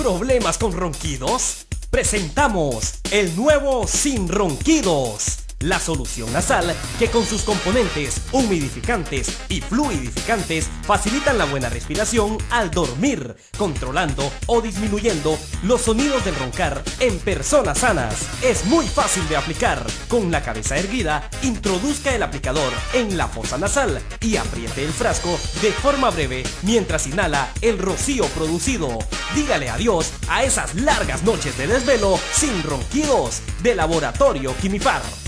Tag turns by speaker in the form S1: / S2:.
S1: ¿Problemas con ronquidos? Presentamos el nuevo Sin Ronquidos, la solución nasal que con sus componentes humidificantes y fluidificantes facilitan la buena respiración al dormir, controlando o disminuyendo los sonidos del roncar en personas sanas. Es muy fácil de aplicar. Con la cabeza erguida, introduzca el aplicador en la fosa nasal y apriete el frasco de forma breve mientras inhala el rocío producido. Dígale adiós a esas largas noches de desvelo sin ronquidos de Laboratorio Quimifar.